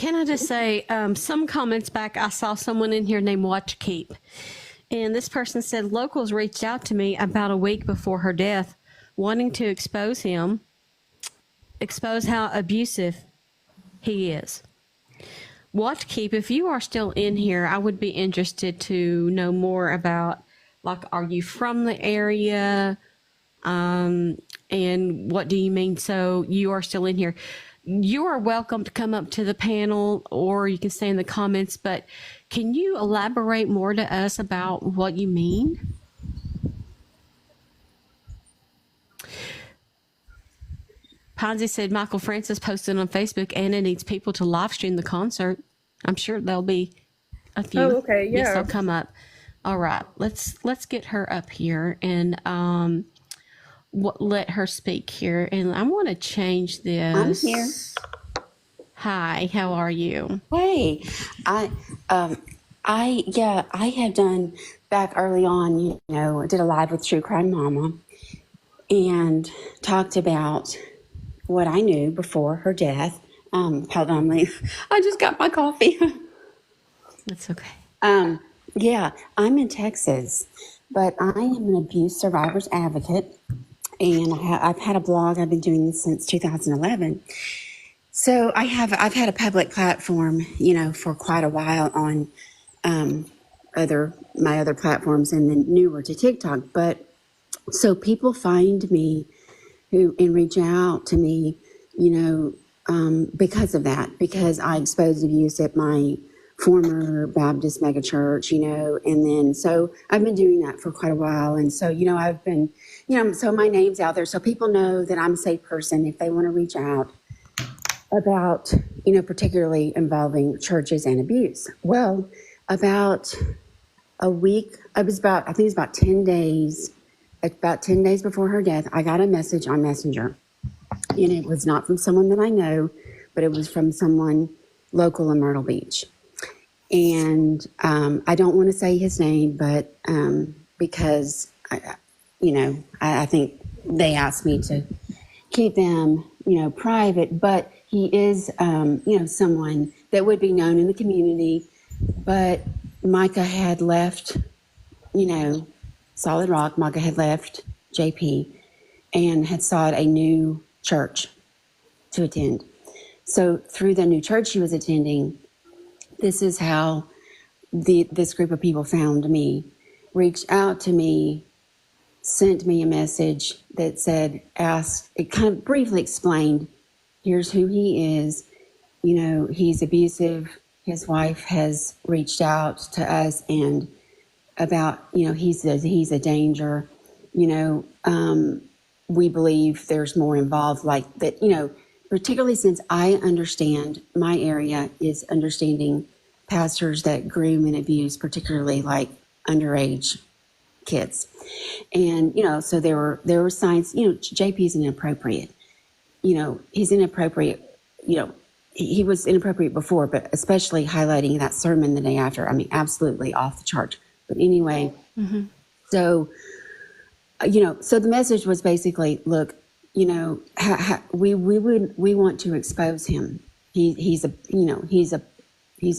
can I just say, some comments back, I saw someone in here named Watch Keep. And this person said, locals reached out to me about a week before her death, wanting to expose how abusive he is. Watch Keep, if you are still in here, I would be interested to know more about, like, are you from the area? And what do you mean? So you are still in here. You are welcome to come up to the panel, or you can stay in the comments, but can you elaborate more to us about what you mean? Ponzi said Michael Francis posted on Facebook, Anna needs people to live stream the concert. I'm sure there'll be a few. Oh, okay, yeah. Yes, they'll come up. All right, let's get her up here and let her speak here. And I want to change this. I'm here. Hi, how are you? Hey, I had done back early on, did a live with True Crime Mama and talked about what I knew before her death. Hold on, I just got my coffee. That's okay. Yeah, I'm in Texas, but I am an abuse survivors advocate, and I've had a blog. I've been doing this since 2011. So I've had a public platform, for quite a while on my other platforms, and then newer to TikTok. But so people find me and reach out to me, because of that, because I exposed abuse at my former Baptist megachurch, and then so I've been doing that for quite a while. And so, I've been, so my name's out there. So people know that I'm a safe person if they want to reach out about, particularly involving churches and abuse. Well, about a week, I think it was about 10 days before her death, I got a message on Messenger. And it was not from someone that I know, but it was from someone local in Myrtle Beach. And I don't want to say his name, but because, I think they asked me to keep them, private. But he is, someone that would be known in the community. But Mica had left, Solid Rock. Mica had left JP and had sought a new church to attend. So through the new church she was attending, this is how this group of people found me, reached out to me, sent me a message that said, it kind of briefly explained, here's who he is. He's abusive. His wife has reached out to us and about, he's a danger. We believe there's more involved, like that, particularly since I understand my area is understanding pastors that groom and abuse, particularly like underage kids. And, so there were signs, JP's inappropriate. He's inappropriate, he was inappropriate before, but especially highlighting that sermon the day after. I mean, absolutely off the chart. But anyway, so, so the message was basically, look, we want to expose him. He's a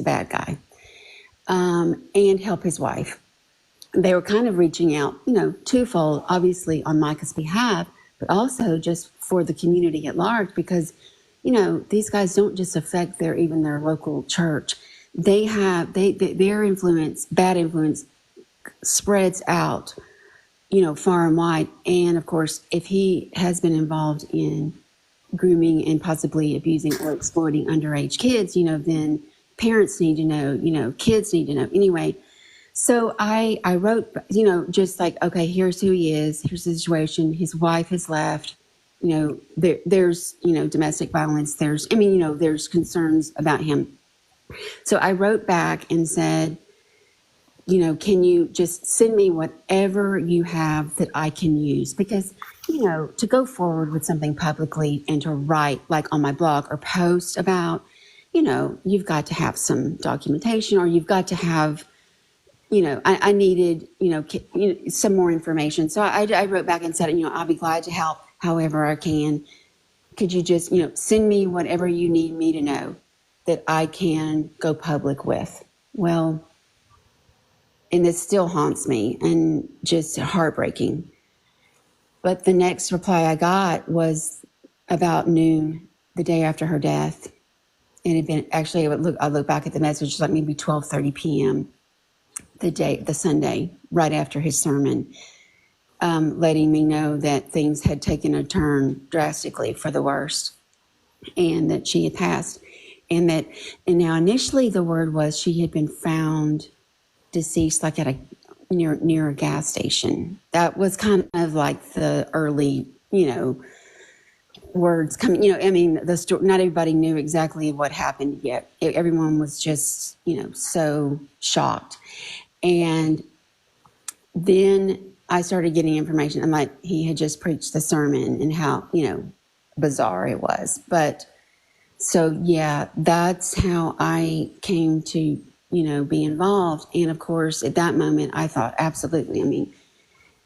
bad guy, and help his wife. They were kind of reaching out, twofold, obviously on Mica's behalf, but also just for the community at large, because, these guys don't just affect their local church. They have, their influence, bad influence spreads out, far and wide. And of course, if he has been involved in grooming and possibly abusing or exploiting underage kids, then parents need to know, kids need to know. Anyway, so I wrote, just like, okay, here's who he is. Here's the situation. His wife has left. There's, domestic violence. There's concerns about him. So I wrote back and said, can you just send me whatever you have that I can use? Because, to go forward with something publicly and to write like on my blog or post about, you've got to have some documentation, or you've got to have, I needed, some more information. So I wrote back and said, I'll be glad to help however I can. Could you just, send me whatever you need me to know? that I can go public with. Well, and it still haunts me and just heartbreaking. But the next reply I got was about noon, the day after her death. And it had been actually, I look back at the message, like maybe 12:30 p.m. the Sunday, right after his sermon, letting me know that things had taken a turn drastically for the worst, and that she had passed, and now initially the word was she had been found deceased, like at a near a gas station. That was kind of like the early, words coming. I mean, the story. Not everybody knew exactly what happened yet. Everyone was just, so shocked. And then I started getting information. I'm like, he had just preached the sermon and how, bizarre it was. But so, yeah, that's how I came to, be involved. And of course, at that moment, I thought, absolutely. I mean,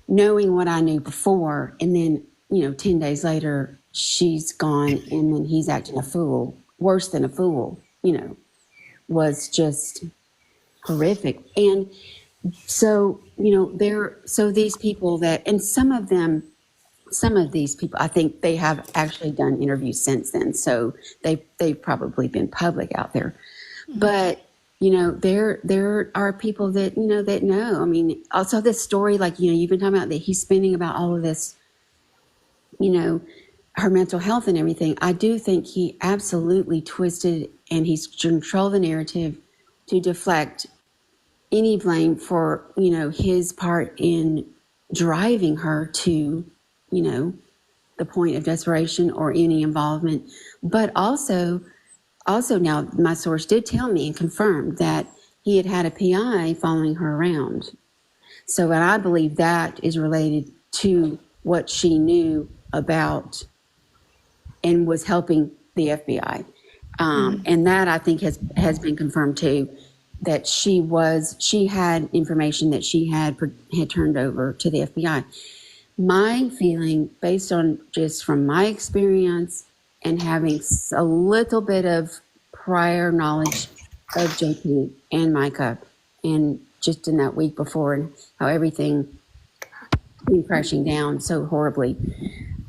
knowing what I knew before, and then, 10 days later, she's gone, and then he's acting a fool, worse than a fool, was just horrific. And so, so these people and some of these people, I think they have actually done interviews since then. So they've probably been public out there. But, there are people that, that know. I mean, also this story, like, you've been talking about that he's spinning about all of this, her mental health and everything. I do think he absolutely twisted, and he's controlled the narrative to deflect any blame for, his part in driving her to, the point of desperation or any involvement. But also now my source did tell me and confirmed that he had a PI following her around. So, and I believe that is related to what she knew about and was helping the FBI. And that, I think, has been confirmed too, that she had information that she had turned over to the FBI. My feeling, based on just from my experience and having a little bit of prior knowledge of JP and Mica, and just in that week before, and how everything came crashing down so horribly,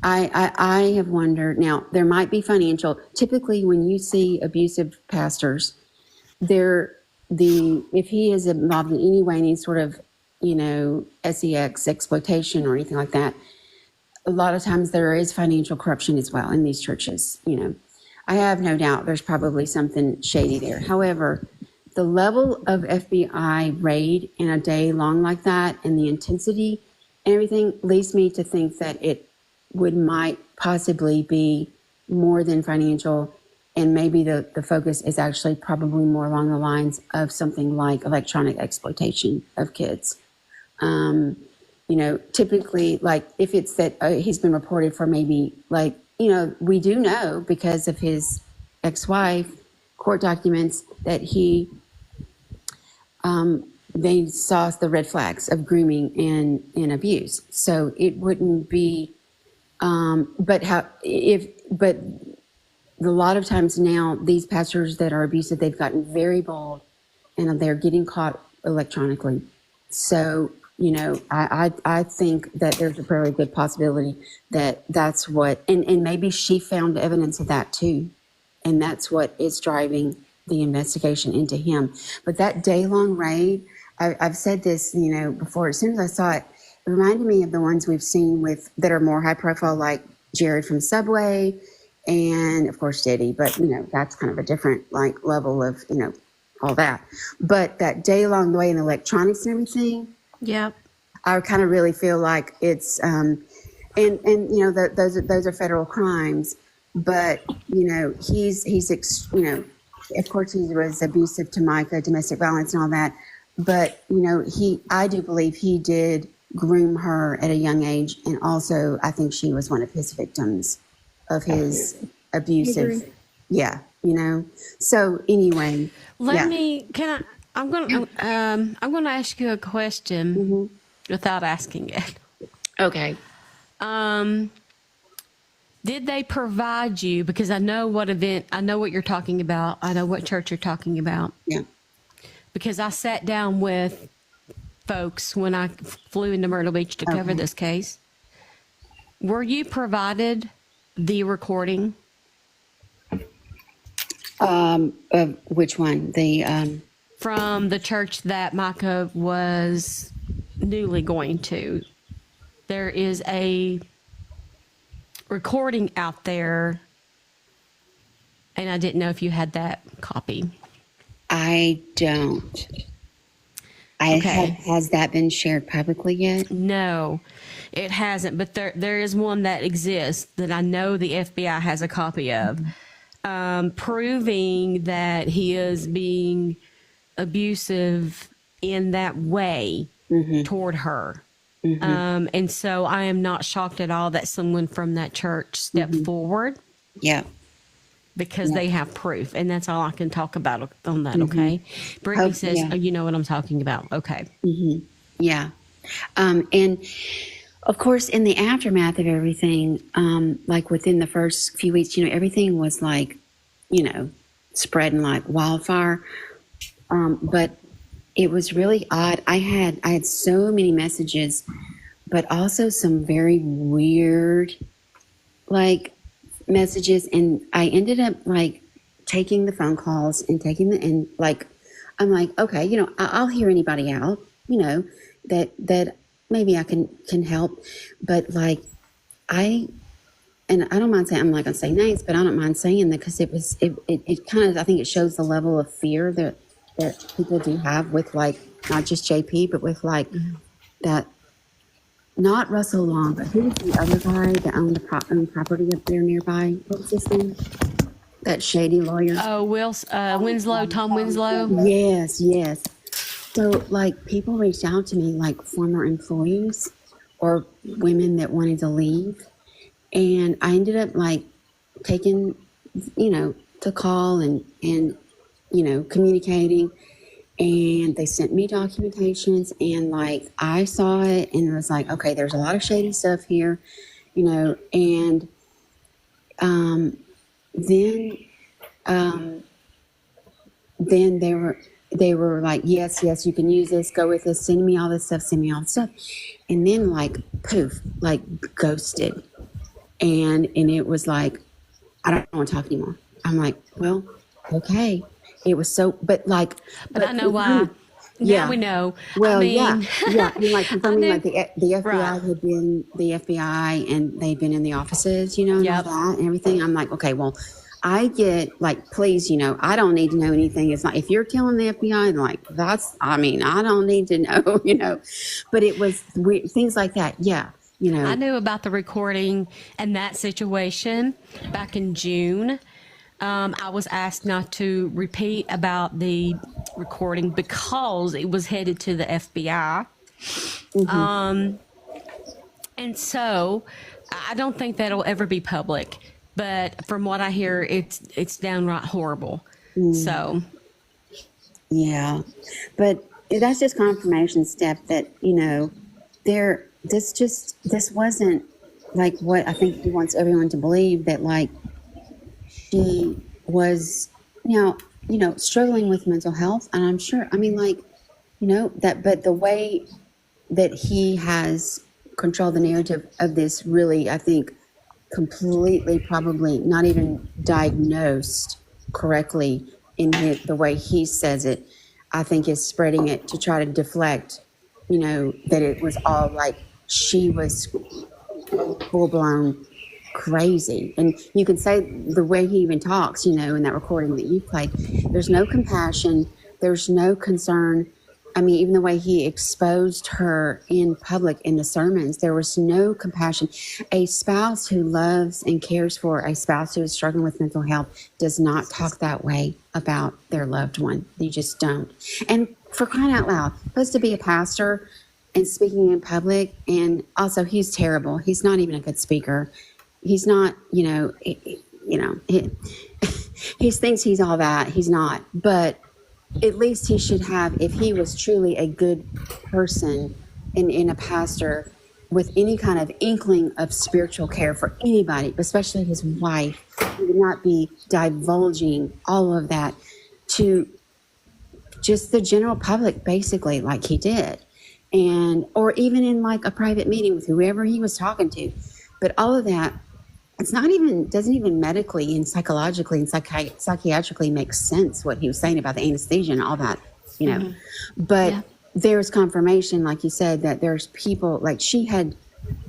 I have wondered. Now, there might be financial. Typically, when you see abusive pastors, if he is involved in any way, any sort of, sex exploitation or anything like that, a lot of times there is financial corruption as well in these churches. I have no doubt there's probably something shady there. However, the level of FBI raid in a day long like that, and the intensity and everything, leads me to think that it might possibly be more than financial. And maybe the focus is actually probably more along the lines of something like electronic exploitation of kids. Typically, like, if it's that he's been reported for maybe, like, we do know because of his ex-wife court documents that they saw the red flags of grooming and abuse. So it wouldn't be, but a lot of times now, these pastors that are abusive, they've gotten very bold, and they're getting caught electronically. So, I think that there's a very good possibility that that's what, and maybe she found evidence of that too. And that's what is driving the investigation into him. But that day-long raid, I've said this, before, as soon as I saw it, it reminded me of the ones we've seen that are more high profile, like Jared from Subway, and of course Diddy, but that's kind of a different level of all that. But that day long, the way in the electronics and everything, Yep. I kind of really feel like it's those are federal crimes. But he's of course he was abusive to Mica, domestic violence and all that. But I do believe he did groom her at a young age, and also I think she was one of his victims of his abusive. Yeah, So anyway, I'm gonna ask you a question without asking it. Okay. Did they provide you, because I know what you're talking about. I know what church you're talking about. Yeah. Because I sat down with folks when I flew into Myrtle Beach to cover this case. Were you provided the recording? Which one? From the church that Mica was newly going to. There is a recording out there, and I didn't know if you had that copy. I don't. Has that been shared publicly yet? No, it hasn't, but there is one that exists that I know the FBI has a copy of, proving that he is being abusive in that way toward her. And so I am not shocked at all that someone from that church stepped forward. Yeah. Because they have proof, and that's all I can talk about on that, okay? Brittany says, oh, you know what I'm talking about. Okay. Yeah. And, of course, in the aftermath of everything, like within the first few weeks, everything was like, spreading like wildfire. But it was really odd. I had so many messages, but also some very weird, like, messages, and I ended up like taking the phone calls and I'm like, okay, I'll hear anybody out, that maybe I can help, but like I don't mind saying, I'm not gonna say names, but I don't mind saying that because it kind of, I think it shows the level of fear that people do have with like not just JP, but with like that. Not Russell Long, but who was the other guy that owned the property up there nearby? What was his name? That shady lawyer. Oh, Winslow, Tom Winslow. Yes. So, like, people reached out to me, like former employees or women that wanted to leave, and I ended up like taking, to call and communicating. And they sent me documentations, and like I saw it and it was like, okay, there's a lot of shady stuff here, and then they were like, yes, you can use this, go with this, send me all this stuff, and then like poof, like ghosted, and it was like, I don't want to talk anymore. I'm like, well, okay. It was so, but I know why. Now we know. Well, I mean, yeah. I mean, like confirming, like the FBI Right. had been the FBI, and they'd been in the offices, and all that and everything. I'm like, okay, well, I get like, please, I don't need to know anything. It's not, if you're killing the FBI, like I don't need to know, but it was weird, things like that. Yeah. I knew about the recording and that situation back in June. I was asked not to repeat about the recording because it was headed to the FBI. And so I don't think that'll ever be public. But from what I hear, it's downright horrible. So. Yeah. But that's just confirmation, Steph, that, this wasn't like what I think he wants everyone to believe, that like, she was, struggling with mental health. And I'm sure, but the way that he has controlled the narrative of this really, I think, completely probably not even diagnosed correctly in the way he says it, I think is spreading it to try to deflect, that it was all like she was full blown crazy. And you can say the way he even talks, in that recording that you played, there's no compassion, there's no concern. I mean, even the way he exposed her in public in the sermons, there was no compassion. A spouse who loves and cares for a spouse who is struggling with mental health does not talk that way about their loved one. You just don't. And for crying out loud, supposed to be a pastor and speaking in public, and also he's terrible. He's not even a good speaker. He's not, he thinks he's all that. He's not. But at least he should have, if he was truly a good person and a pastor, with any kind of inkling of spiritual care for anybody, especially his wife. He would not be divulging all of that to just the general public, basically, like he did. And, or even in like a private meeting with whoever he was talking to. But all of that, it's not even, doesn't even medically and psychologically and psychiatrically make sense what he was saying about the anesthesia and all that, you know. But Yeah. there's confirmation, like you said, that there's people, like she had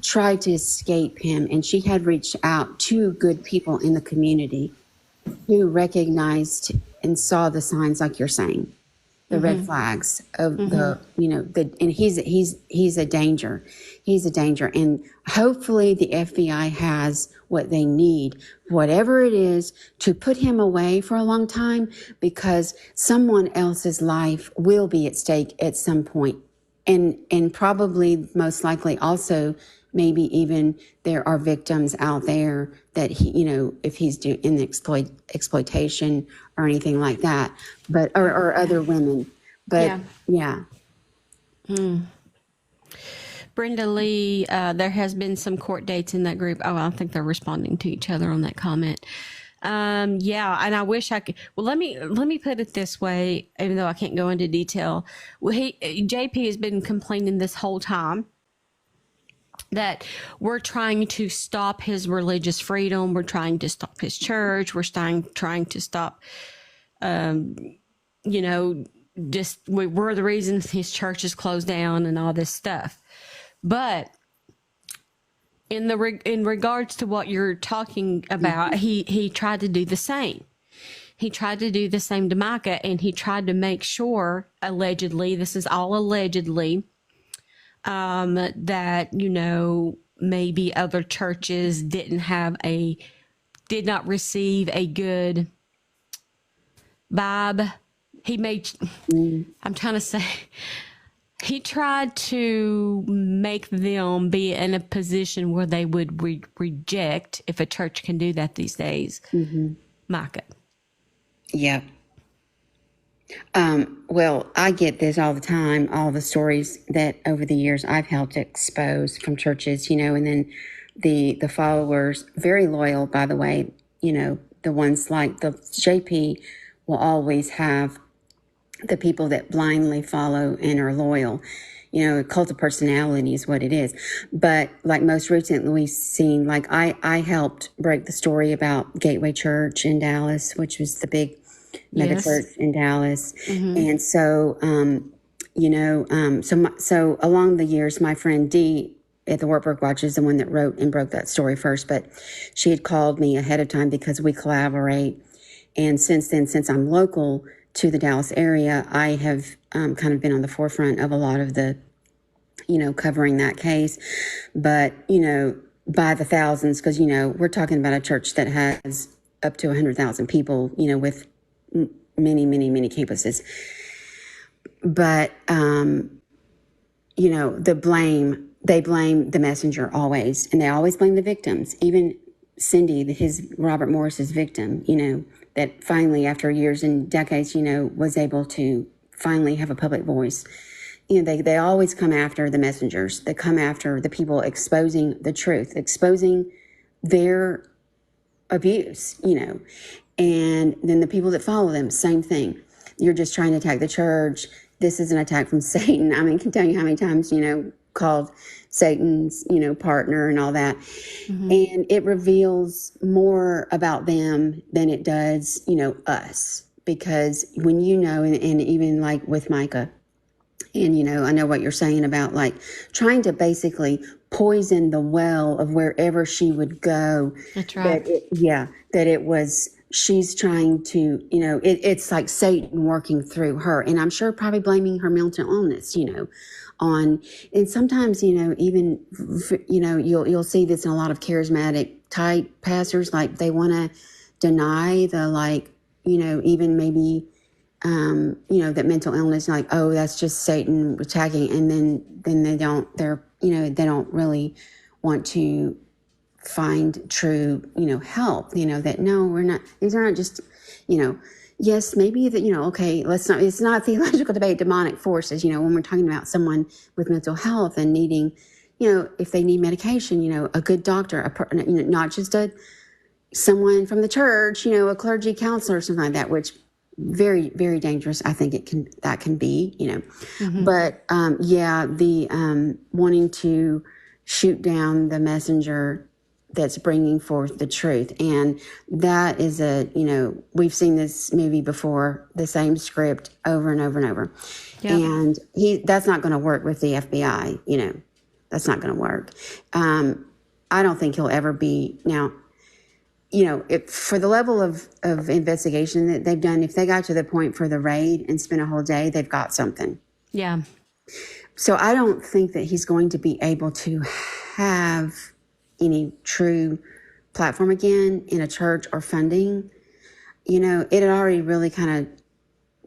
tried to escape him and she had reached out to good people in the community who recognized and saw the signs, like you're saying, the red flags of the, you know, and he's a danger. He's a danger. And hopefully the FBI has what they need, whatever it is, to put him away for a long time, because someone else's life will be at stake at some point. And probably most likely also maybe even there are victims out there that he, you know, if he's in the exploitation or anything like that, but or other women. But yeah. Brenda Lee, there has been some court dates in that group. Oh, I think they're responding to each other on that comment. Yeah, and I wish I could. Well, let me put it this way, even though I can't go into detail. Well, JP has been complaining this whole time that we're trying to stop his religious freedom. We're trying to stop his church. We're trying to stop, you know, just we're the reason his church is closed down and all this stuff. But in regards to what you're talking about, he tried to do the same. He tried to do the same to Mica, and he tried to make sure, allegedly, this is all allegedly, that, you know, maybe other churches did not receive a good vibe. I'm trying to say, he tried to make them be in a position where they would reject, if a church can do that these days, Mica. Yeah. Well, I get this all the time, all the stories that over the years I've helped expose from churches, you know, and then the followers, very loyal, by the way, you know, the ones like the JP will always have the people that blindly follow and are loyal. You know, a cult of personality is what it is. But like most recently we've seen, like I helped break the story about Gateway Church in Dallas, which was the big mega church in Dallas. And so, you know, so along the years, my friend Dee at the Wartburg Watch is the one that wrote and broke that story first, but she had called me ahead of time because we collaborate. And since then, since I'm local to the Dallas area, I have kind of been on the forefront of a lot of the, you know, covering that case. But, you know, by the thousands, because, you know, we're talking about a church that has up to 100,000 people, you know, with many, many, many campuses. But, you know, they blame the messenger always, and they always blame the victims. Even Cindy, Robert Morris's victim, you know, that finally, after years and decades, you know, was able to finally have a public voice. You know, they always come after the messengers. They come after the people exposing the truth, exposing their abuse, you know. And then the people that follow them, same thing. You're just trying to attack the church. This is an attack from Satan. I mean, I can tell you how many times, you know, called Satan's, you know, partner and all that. And it reveals more about them than it does, you know, us. Because when you know, and even like with Mica, and, you know, I know what you're saying about like trying to basically poison the well of wherever she would go. That's right. That it was, she's trying to, you know, it's like Satan working through her. And I'm sure probably blaming her mental illness, you know, on, and sometimes, you know, even, you know, you'll see this in a lot of charismatic type pastors, like they want to deny the, like, you know, even maybe, you know, that mental illness, like, oh, that's just Satan attacking. And then they don't really want to find true, you know, help, you know, that no, we're not, these are not just, you know, yes, maybe that, you know, okay, it's not a theological debate, demonic forces, you know, when we're talking about someone with mental health and needing, if they need medication, a good doctor, not just someone from the church, a clergy counselor or something like that, which very, very dangerous. I think that can be, but, the, wanting to shoot down the messenger that's bringing forth the truth. And that is we've seen this movie before, the same script over and over and over. Yep. And that's not going to work with the FBI, that's not going to work. I don't think he'll ever be now. For the level of investigation that they've done, if they got to the point for the raid and spent a whole day, they've got something. Yeah. So I don't think that he's going to be able to have any true platform again in a church or funding. It had already really kind of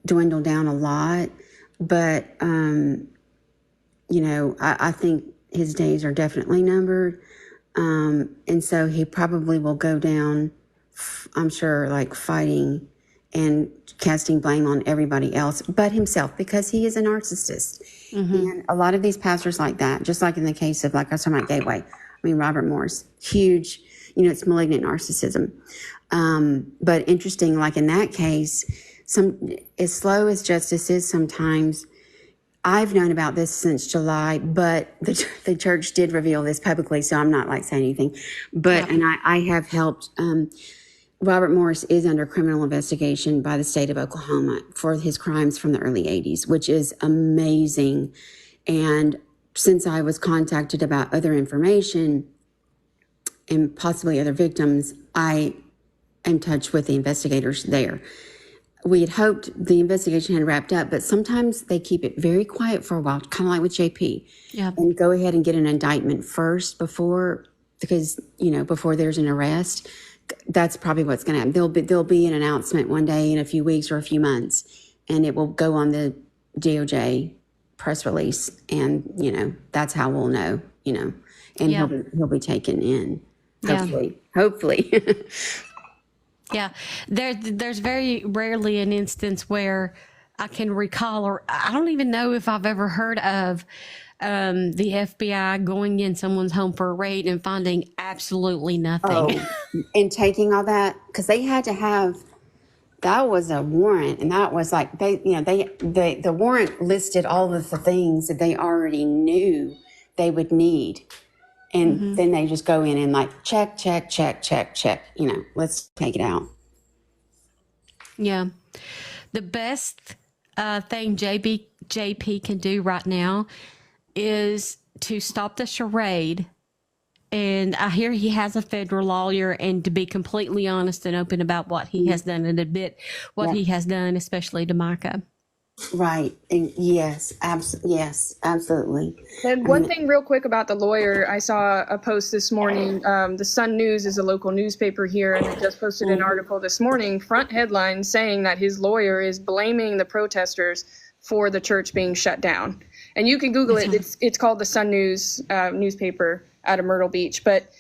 dwindled down a lot, but, I think his days are definitely numbered. And so he probably will go down, I'm sure, like fighting and casting blame on everybody else but himself, because he is a narcissist. Mm-hmm. And a lot of these pastors like that, just like in the case of, like I was talking about Gateway, Robert Morris, huge, it's malignant narcissism. But interesting, like in that case, as slow as justice is sometimes, I've known about this since July, but the church did reveal this publicly, so I'm not saying anything. But, yeah. And I have helped, Robert Morris is under criminal investigation by the state of Oklahoma for his crimes from the early 80s, which is amazing. And since I was contacted about other information and possibly other victims, I am in touch with the investigators there. We had hoped the investigation had wrapped up, but sometimes they keep it very quiet for a while, kind of like with JP. Yeah. And go ahead and get an indictment first before there's an arrest. That's probably what's going to happen. There'll be an announcement one day in a few weeks or a few months, and it will go on the DOJ press release, and that's how we'll know. And yeah. he'll be taken in. Hopefully, yeah. Hopefully. Yeah, there's very rarely an instance where I can recall, or I don't even know if I've ever heard of the FBI going in someone's home for a raid and finding absolutely nothing. Oh, and taking all that, because they had to have, that was a warrant, and that was like the warrant listed all of the things that they already knew they would need. And mm-hmm. then they just go in and check, let's take it out. Yeah. The best thing JP can do right now is to stop the charade. And I hear he has a federal lawyer, and to be completely honest and open about what he has done and admit what he has done, especially to Mica. Right. And yes, absolutely. And one thing real quick about the lawyer, I saw a post this morning. The Sun News is a local newspaper here, and they just posted an article this morning, front headline, saying that his lawyer is blaming the protesters for the church being shut down. And you can Google it. It's called the Sun News newspaper out of Myrtle Beach. But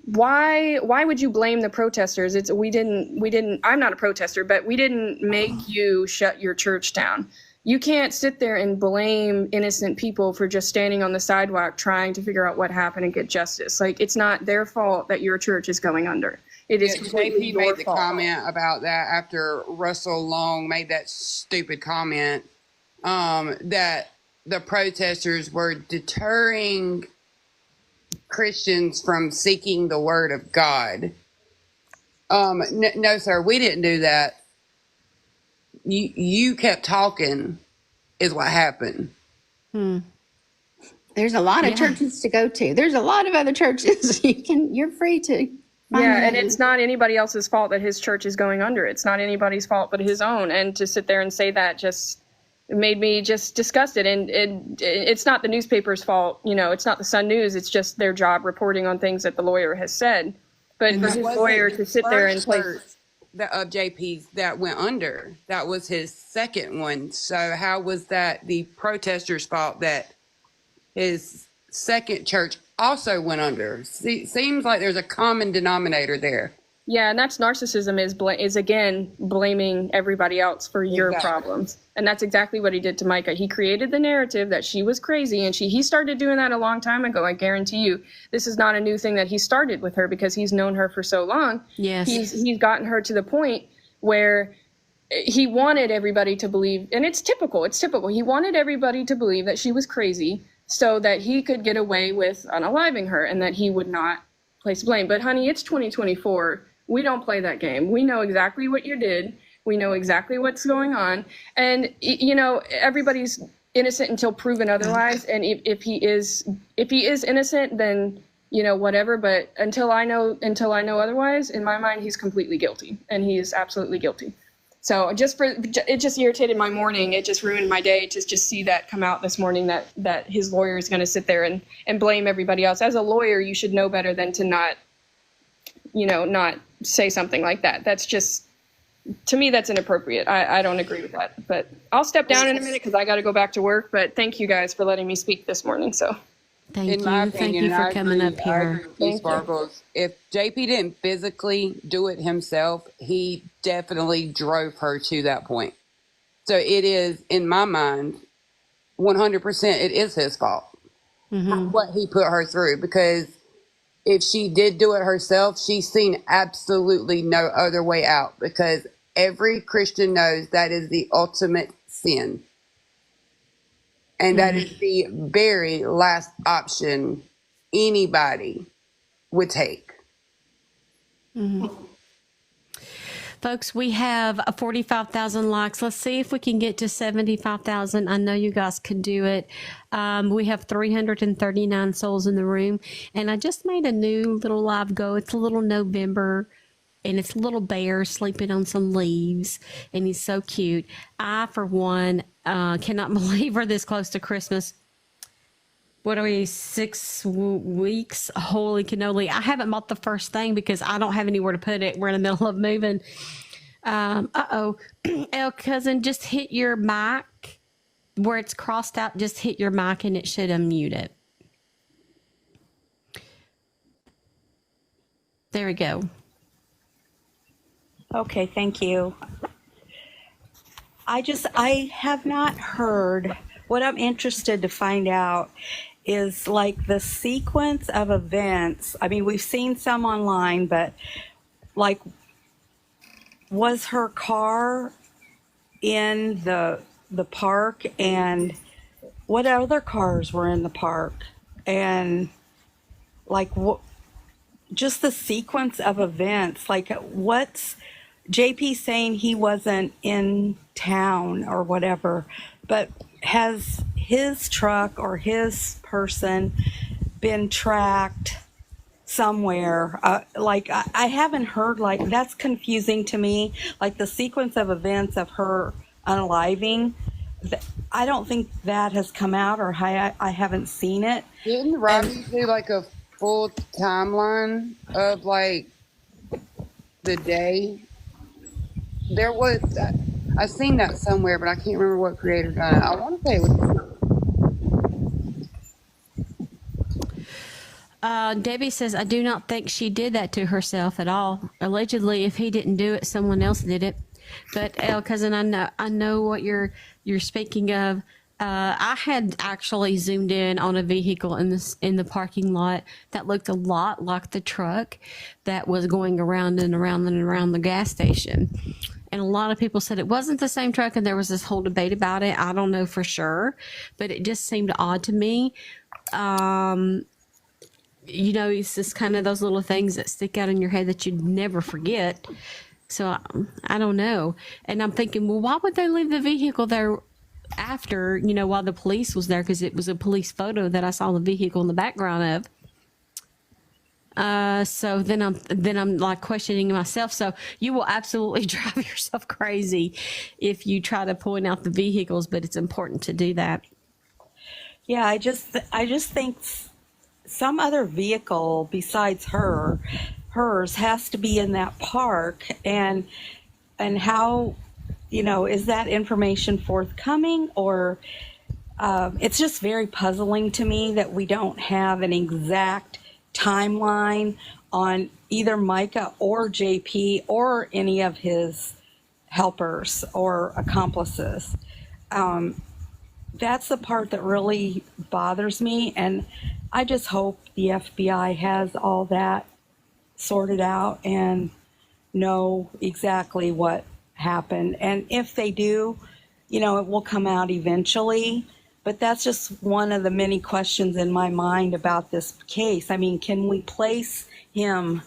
why would you blame the protesters? We didn't, I'm not a protester, but we didn't make you shut your church down. You can't sit there and blame innocent people for just standing on the sidewalk trying to figure out what happened and get justice. It's not their fault that your church is going under. It is completely your fault. JP made the comment about that after Russell Long made that stupid comment, that the protesters were deterring Christians from seeking the word of God. No, sir, we didn't do that. You kept talking is what happened. There's a lot of churches to go to. There's a lot of other churches you're free to. And it's not anybody else's fault that his church is going under. It's not anybody's fault but his own. And to sit there and say that just made me just disgusted. And it's not the newspaper's fault. It's not the Sun News. It's just their job reporting on things that the lawyer has said. But for his lawyer to sit there and play of JP's that went under, that was his second one. So how was that the protesters' fault that his second church also went under? Seems like there's a common denominator there. Yeah, and that's narcissism is again blaming everybody else for your Exactly. problems. And that's exactly what he did to Mica. He created the narrative that she was crazy, and he started doing that a long time ago. I guarantee you. This is not a new thing that he started with her, because he's known her for so long. Yes. He's gotten her to the point where he wanted everybody to believe, and it's typical. He wanted everybody to believe that she was crazy so that he could get away with unaliving her and that he would not place blame. But honey, it's 2024. We don't play that game. We know exactly what you did. We know exactly what's going on. And, you know, everybody's innocent until proven otherwise. And if he is innocent, then, you know, whatever. But until I know otherwise, in my mind, he's completely guilty. And he is absolutely guilty. So it just irritated my morning. It just ruined my day to just see that come out this morning, that his lawyer is going to sit there and blame everybody else. As a lawyer, you should know better than to not say something like that. That's just, to me, that's inappropriate. I don't agree with that. But I'll step down in a minute because I got to go back to work. But thank you guys for letting me speak this morning. So Thank In you. my Thank opinion, you and for I coming agree- up I agree here. with you, Thank you. Sparkles. If JP didn't physically do it himself, he definitely drove her to that point. So it is, in my mind, 100%, it is his fault. What he put her through, because if she did do it herself, she's seen absolutely no other way out, because every Christian knows that is the ultimate sin. And that is the very last option anybody would take. Folks, we have 45,000 likes. Let's see if we can get to 75,000. I know you guys can do it. We have 339 souls in the room. And I just made a new little live go. It's a little November. And it's a little bear sleeping on some leaves. And he's so cute. I, for one, cannot believe we're this close to Christmas. What are we, 6 weeks? Holy cannoli. I haven't bought the first thing because I don't have anywhere to put it. We're in the middle of moving. Uh-oh. El Cousin, just hit your mic. Where it's crossed out, just hit your mic and it should unmute it. There we go. Okay, thank you. I have not heard. What I'm interested to find out is like the sequence of events. I mean, we've seen some online, but like, was her car in the park, and what other cars were in the park? And like, what, just the sequence of events, like what's JP saying he wasn't in town or whatever, but has his truck or his person been tracked somewhere? I haven't heard, like, that's confusing to me. Like the sequence of events of her unaliving, I don't think that has come out, or I haven't seen it. Didn't Robbie do like a full timeline of like the day? There was, I've seen that somewhere, but I can't remember what creator done it. I want to say it was. Debbie says, I do not think she did that to herself at all. Allegedly, if he didn't do it, someone else did it. But El Cousin, I know what you're speaking of. I had actually zoomed in on a vehicle in the parking lot that looked a lot like the truck that was going around and around and around the gas station. And a lot of people said it wasn't the same truck, and there was this whole debate about it. I don't know for sure, but it just seemed odd to me. You know, it's just kind of those little things that stick out in your head that you'd never forget. So I don't know. And I'm thinking, well, why would they leave the vehicle there after, you know, while the police was there? Because it was a police photo that I saw the vehicle in the background of. So then I'm like questioning myself. So you will absolutely drive yourself crazy if you try to point out the vehicles, but it's important to do that. Yeah, I just think some other vehicle besides hers has to be in that park, and how, you know, is that information forthcoming, or it's just very puzzling to me that we don't have an exact timeline on either Micah or JP or any of his helpers or accomplices. That's the part that really bothers me, and I just hope the FBI has all that sorted out and know exactly what happened. And if they do, it will come out eventually. But that's just one of the many questions in my mind about this case. I mean, can we place him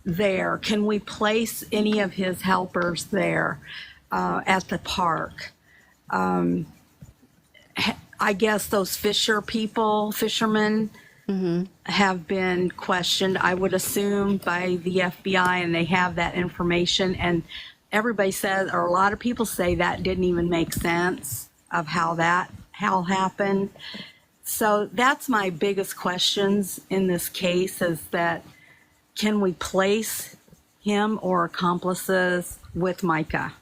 there? Can we place any of his helpers there at the park? I guess those fishermen, have been questioned, I would assume, by the FBI, and they have that information. And everybody says, or a lot of people say, that didn't even make sense of how happened. So that's my biggest questions in this case, is that can we place him or accomplices with Micah?